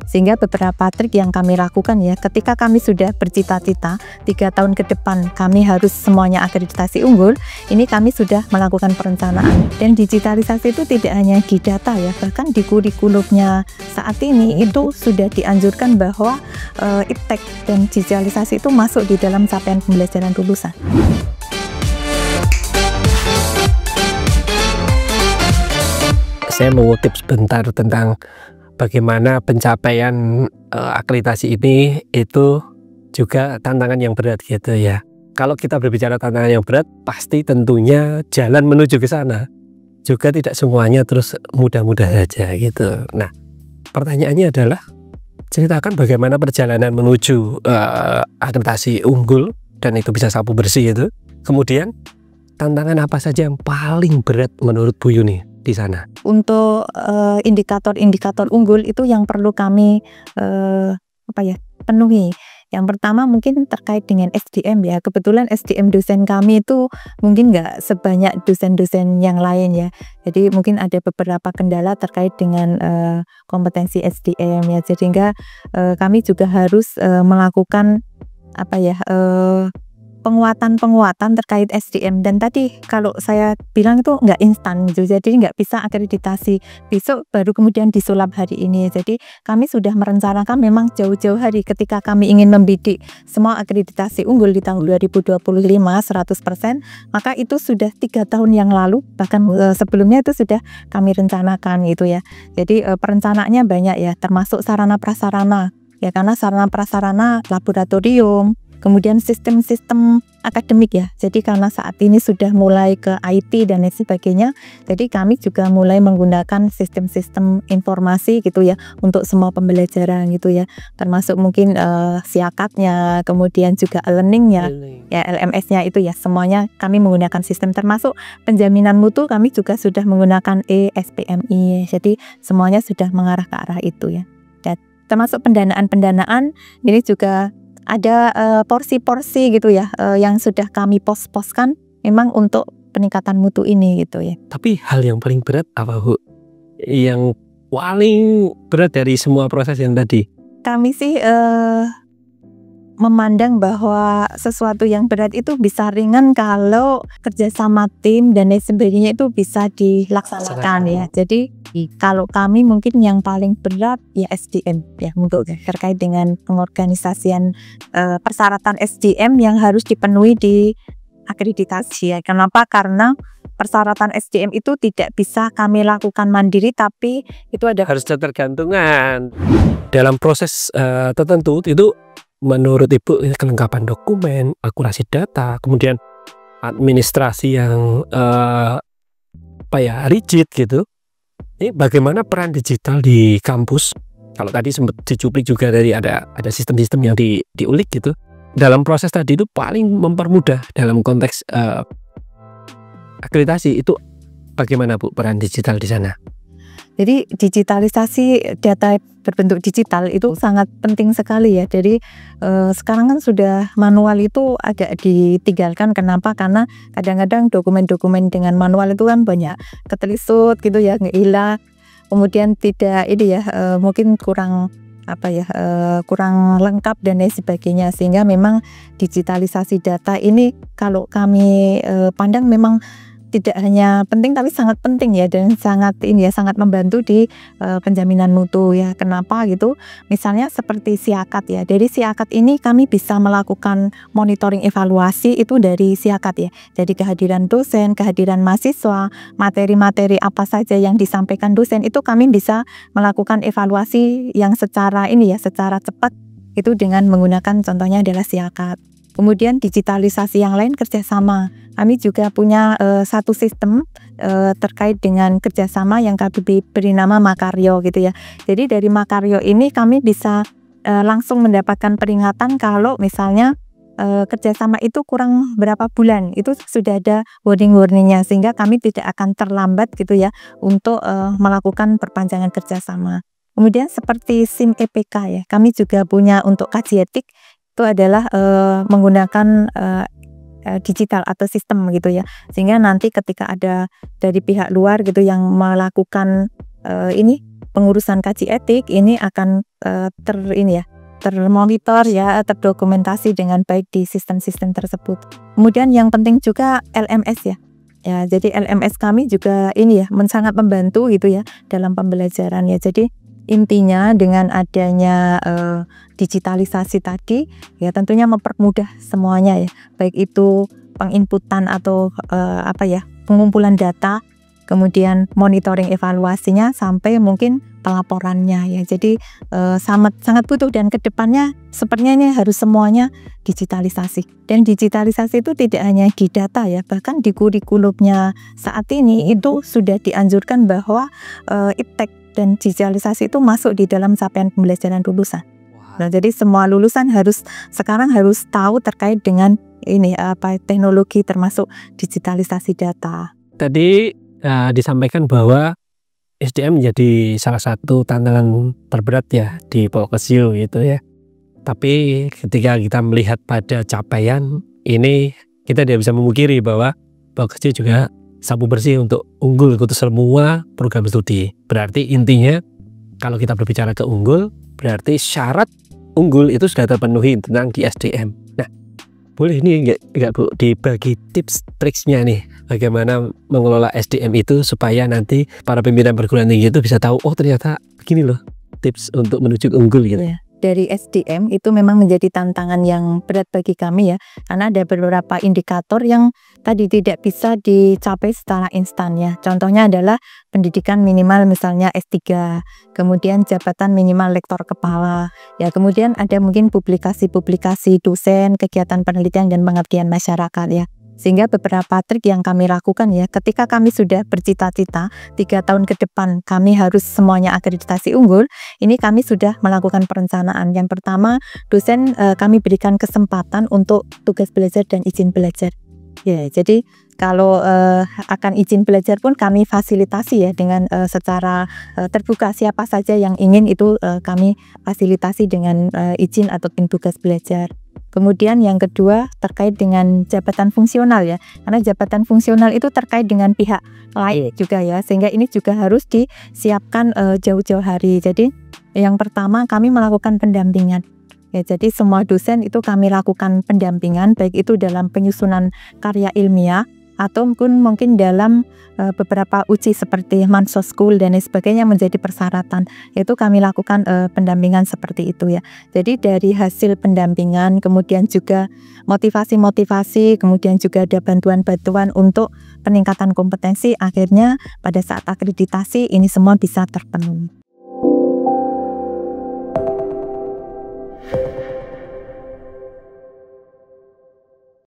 Sehingga beberapa trik yang kami lakukan ya, ketika kami sudah bercita-cita 3 tahun ke depan kami harus semuanya akreditasi unggul, ini kami sudah melakukan perencanaan. Dan digitalisasi itu tidak hanya di data ya, bahkan di kurikulumnya saat ini itu sudah dianjurkan bahwa iptek dan digitalisasi itu masuk di dalam capaian pembelajaran lulusan. Saya mengutip sebentar tentang bagaimana pencapaian akreditasi ini itu juga tantangan yang berat gitu ya. Kalau kita berbicara tantangan yang berat, pasti tentunya jalan menuju ke sana juga tidak semuanya terus mudah-mudah saja gitu. Nah, pertanyaannya adalah ceritakan bagaimana perjalanan menuju akreditasi unggul dan itu bisa sapu bersih itu. Kemudian tantangan apa saja yang paling berat menurut Bu Yuni di sana? Untuk indikator-indikator unggul itu yang perlu kami penuhi. Yang pertama mungkin terkait dengan SDM ya. Kebetulan SDM dosen kami itu mungkin nggak sebanyak dosen-dosen yang lain ya. Jadi mungkin ada beberapa kendala terkait dengan kompetensi SDM ya. Sehingga kami juga harus melakukan penguatan terkait SDM. Dan tadi kalau saya bilang itu nggak instan gitu, jadi nggak bisa akreditasi besok baru kemudian disulap hari ini. Jadi kami sudah merencanakan memang jauh-jauh hari ketika kami ingin membidik semua akreditasi unggul di tahun 2025 100%, maka itu sudah 3 tahun yang lalu, bahkan sebelumnya itu sudah kami rencanakan gitu ya. Jadi perencanaannya banyak ya, termasuk sarana prasarana ya, karena sarana prasarana laboratorium, kemudian sistem-sistem akademik ya. Jadi karena saat ini sudah mulai ke IT dan lain sebagainya, jadi kami juga mulai menggunakan sistem-sistem informasi gitu ya untuk semua pembelajaran gitu ya. Termasuk mungkin siakatnya, kemudian juga learningnya, ya LMS-nya itu ya, semuanya kami menggunakan sistem, termasuk penjaminan mutu kami juga sudah menggunakan ESPMI. Jadi semuanya sudah mengarah ke arah itu ya. Dan termasuk pendanaan ini juga ada porsi-porsi gitu ya yang sudah kami pos-poskan memang untuk peningkatan mutu ini gitu ya. Tapi hal yang paling berat apa Bu? Yang paling berat dari semua proses yang tadi? Kami sih memandang bahwa sesuatu yang berat itu bisa ringan kalau kerjasama tim dan lain sebagainya itu bisa dilaksanakan ya. Jadi kalau kami mungkin yang paling berat ya SDM ya, untuk terkait dengan pengorganisasian persyaratan SDM yang harus dipenuhi di akreditasi ya. Kenapa? Karena persyaratan SDM itu tidak bisa kami lakukan mandiri, tapi itu harus ketergantungan dalam proses tertentu itu. Menurut Ibu, kelengkapan dokumen, akurasi data, kemudian administrasi yang rigid gitu. Ini bagaimana peran digital di kampus? Kalau tadi sempat dicuplik juga dari ada sistem-sistem yang diulik gitu. Dalam proses tadi itu paling mempermudah dalam konteks akreditasi itu bagaimana Bu peran digital di sana? Jadi digitalisasi data berbentuk digital itu sangat penting sekali ya. Jadi sekarang kan sudah manual itu agak ditinggalkan. Kenapa? Karena kadang-kadang dokumen-dokumen dengan manual itu kan banyak ketelisut gitu ya, ngehilang. Kemudian tidak mungkin kurang kurang lengkap dan lain sebagainya. Sehingga memang digitalisasi data ini kalau kami pandang memang tidak hanya penting tapi sangat penting ya, dan sangat membantu di penjaminan mutu ya. Kenapa gitu? Misalnya seperti siakat ya. Dari siakat ini kami bisa melakukan monitoring evaluasi itu dari siakat ya. Jadi kehadiran dosen, kehadiran mahasiswa, materi-materi apa saja yang disampaikan dosen itu kami bisa melakukan evaluasi yang secara cepat itu dengan menggunakan contohnya adalah siakat. Kemudian digitalisasi yang lain kerjasama. Kami juga punya satu sistem terkait dengan kerjasama yang kami beri nama Makaryo gitu ya. Jadi dari Makaryo ini kami bisa langsung mendapatkan peringatan kalau misalnya kerjasama itu kurang berapa bulan, itu sudah ada warning-warningnya, sehingga kami tidak akan terlambat gitu ya untuk melakukan perpanjangan kerjasama. Kemudian seperti SIM EPK ya, kami juga punya untuk kaji etik. Itu adalah menggunakan digital atau sistem gitu ya, sehingga nanti ketika ada dari pihak luar gitu yang melakukan pengurusan kaji etik ini akan termonitor ya, terdokumentasi dengan baik di sistem-sistem tersebut. Kemudian yang penting juga LMS ya. Ya, jadi LMS kami juga ini ya sangat membantu gitu ya dalam pembelajaran ya. Jadi intinya dengan adanya digitalisasi tadi ya tentunya mempermudah semuanya ya, baik itu penginputan atau pengumpulan data, kemudian monitoring evaluasinya sampai mungkin pelaporannya ya. Jadi sangat butuh, dan kedepannya sepertinya ini harus semuanya digitalisasi. Dan digitalisasi itu tidak hanya di data ya, bahkan di kurikulumnya saat ini itu sudah dianjurkan bahwa iptek dan digitalisasi itu masuk di dalam capaian pembelajaran lulusan. Nah, jadi semua lulusan sekarang harus tahu terkait dengan teknologi termasuk digitalisasi data. Tadi disampaikan bahwa SDM menjadi salah satu tantangan terberat ya di Polkesio gitu ya. Tapi ketika kita melihat pada capaian ini, kita tidak bisa memungkiri bahwa Polkesio juga sapu bersih untuk unggul ikut semua program studi. Berarti intinya kalau kita berbicara ke unggul, berarti syarat unggul itu sudah terpenuhi tentang di SDM. Nah, boleh ini enggak Bu dibagi tips triksnya nih bagaimana mengelola SDM itu supaya nanti para pimpinan perguruan tinggi itu bisa tahu, oh ternyata begini loh tips untuk menuju ke unggul gitu. Ya, dari SDM itu memang menjadi tantangan yang berat bagi kami ya, karena ada beberapa indikator yang tadi tidak bisa dicapai secara instan ya. Contohnya adalah pendidikan minimal misalnya S3, kemudian jabatan minimal lektor kepala ya, kemudian ada mungkin publikasi-publikasi dosen, kegiatan penelitian dan pengabdian masyarakat ya. Sehingga beberapa trik yang kami lakukan ya, ketika kami sudah bercita-cita 3 tahun ke depan kami harus semuanya akreditasi unggul, ini kami sudah melakukan perencanaan. Yang pertama, dosen kami berikan kesempatan untuk tugas belajar dan izin belajar. Ya, jadi kalau akan izin belajar pun kami fasilitasi ya dengan secara terbuka, siapa saja yang ingin itu kami fasilitasi dengan izin atau tugas belajar. Kemudian yang kedua terkait dengan jabatan fungsional ya, karena jabatan fungsional itu terkait dengan pihak lain juga ya, sehingga ini juga harus disiapkan jauh-jauh hari. Jadi yang pertama kami melakukan pendampingan. Ya, jadi semua dosen itu kami lakukan pendampingan, baik itu dalam penyusunan karya ilmiah atau mungkin dalam beberapa uji seperti Mansos School dan lain sebagainya menjadi persyaratan. Itu kami lakukan pendampingan seperti itu ya. Jadi dari hasil pendampingan, kemudian juga motivasi-motivasi, kemudian juga ada bantuan-bantuan untuk peningkatan kompetensi, akhirnya pada saat akreditasi ini semua bisa terpenuhi.